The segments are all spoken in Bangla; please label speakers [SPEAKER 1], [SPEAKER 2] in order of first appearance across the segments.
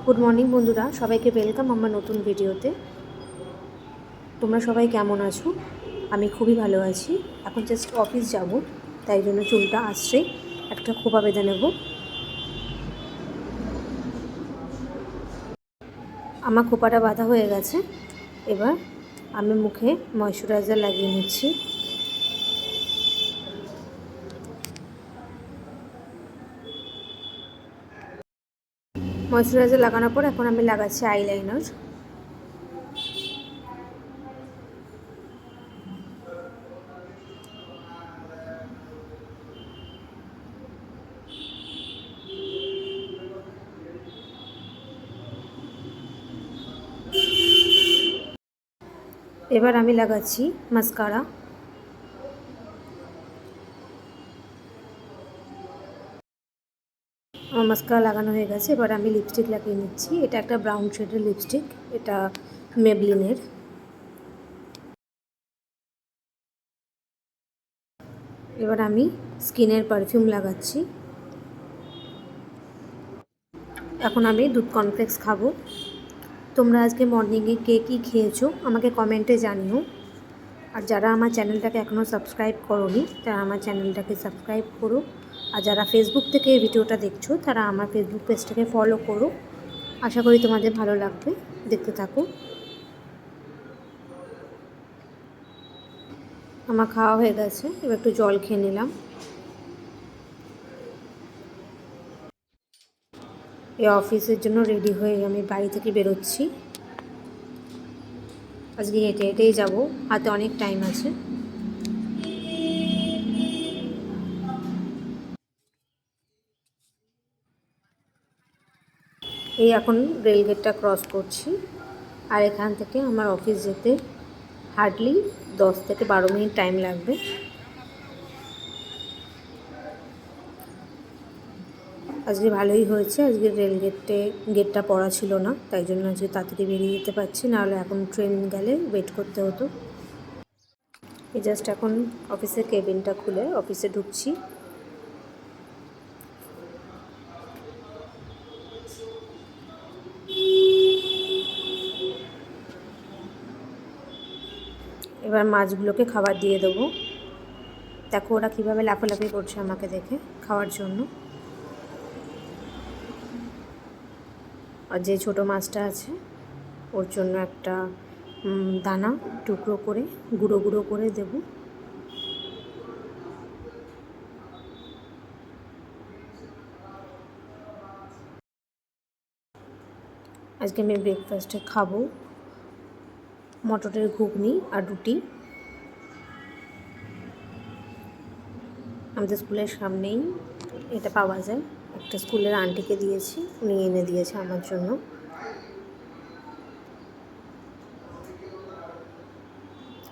[SPEAKER 1] গুড মর্নিং বন্ধুরা, সবাইকে ওয়েলকাম আমার নতুন ভিডিওতে। তোমরা সবাই কেমন আছো? আমি খুবই ভালো আছি। এখন জাস্ট অফিস যাব, তাই জন্য চুলটা আসছে, একটা খোপা বেঁধে নেব। আমার খোপাটা বাঁধা হয়ে গেছে। এবার আমি মুখে ময়শ্চারাইজার লাগিয়ে নিচ্ছি। ময়শ্চারাইজার লাগানোর পর এখন আমি লাগাচ্ছি আইলাইনার। এবার আমি লাগাচ্ছি মাস্কারা। আমার মাস্কারা লাগানো হয়ে গেছে। এবার আমি লিপস্টিক লাগিয়ে নিচ্ছি। এটা একটা ব্রাউন শেডের লিপস্টিক, এটা মেবলিনের। এবার আমি স্কিনের পারফিউম লাগাচ্ছি। এখন আমি দুধ কর্নফ্লেক্স খাবো। তোমরা আজকে মর্নিংয়ে কে কী খেয়েছো আমাকে কমেন্টে জানিও। আর যারা আমার চ্যানেলটাকে এখনও সাবস্ক্রাইব করোনি তারা আমার চ্যানেলটাকে সাবস্ক্রাইব করো। আর যারা ফেসবুক থেকে এই ভিডিওটা দেখছো তারা আমার ফেসবুক পেজটাকে ফলো করো। আশা করি তোমাদের ভালো লাগবে, দেখতে থাকো। আমার খাওয়া হয়ে গেছে, এবার একটু জল খেয়ে নিলাম। এই অফিসের জন্য রেডি হয়ে আমি বাড়ি থেকে বেরোচ্ছি। আজকে হেঁটে হেঁটেই যাবো, হাতে অনেক টাইম আছে। এই এখন রেলগেটটা ক্রস করছি, আর এখান থেকে আমার অফিস যেতে হার্ডলি 10 থেকে 12 মিনিট টাইম লাগবে। আজকে ভালোই হয়েছে, আজকে গেটটা পড়া ছিল না, তাই জন্য আজকে তাড়াতাড়ি বেরিয়ে যেতে পারছি, নাহলে এখন ট্রেন গেলে ওয়েট করতে হতো। এই জাস্ট এখন অফিসের কেবিনটা খুলে অফিসে ঢুকছি। এবার মাছগুলোকে খাবার দিয়ে দেবো। দেখো ওরা কীভাবে লাফালাফি করছে আমাকে দেখে খাওয়ার জন্য। আর যে ছোটো মাছটা আছে ওর জন্য একটা দানা টুকরো করে গুঁড়ো গুঁড়ো করে দেব। আজকে আমি ব্রেকফাস্টে খাবো মটরের ঘুগনি আর রুটি। আমাদের স্কুলের সামনেই এটা পাওয়া যায়, একটা স্কুলের আন্টিকে দিয়েছি, উনি এনে দিয়েছে আমার জন্য।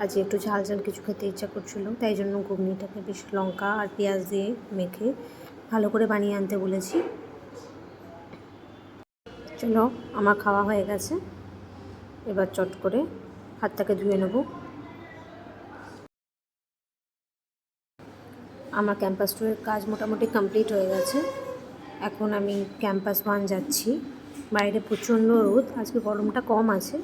[SPEAKER 1] আজকে একটু ঝাল ঝাল কিছু খেতে ইচ্ছা করছিল, তাই জন্য ঘুগনিটাকে বেশ লঙ্কা আর পেঁয়াজ দিয়ে মেখে ভালো করে বানিয়ে আনতে বলেছি। চলো, আমার খাওয়া হয়ে গেছে, এবার চট করে হাতটাকে ধুয়ে নেব। আমার ক্যাম্পাস টুরের কাজ মোটামুটি কমপ্লিট হয়ে গেছে। এখন আমি ক্যাম্পাস 1 যাচ্ছি। বাইরে প্রচণ্ড রোদ, আজকে গরমটা কম আছে।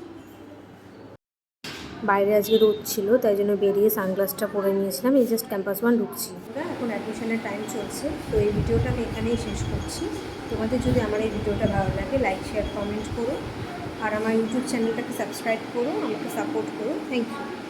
[SPEAKER 1] বাইরে আজকে রোদ ছিল, তাই জন্য বেরিয়ে সানগ্লাসটা পরে নিয়েছিলাম। এই জাস্ট ক্যাম্পাস 1 ঢুকছি। এখন অ্যাডমিশনের টাইম চলছে, তো এই ভিডিওটা আমি এখানেই শেষ করছি। তোমাদের যদি আমার এই ভিডিওটা ভালো লাগে লাইক শেয়ার কমেন্ট করো, আর আমার ইউটিউব চ্যানেলটাকে সাবস্ক্রাইব করো, আমাকে সাপোর্ট করো। Thank you.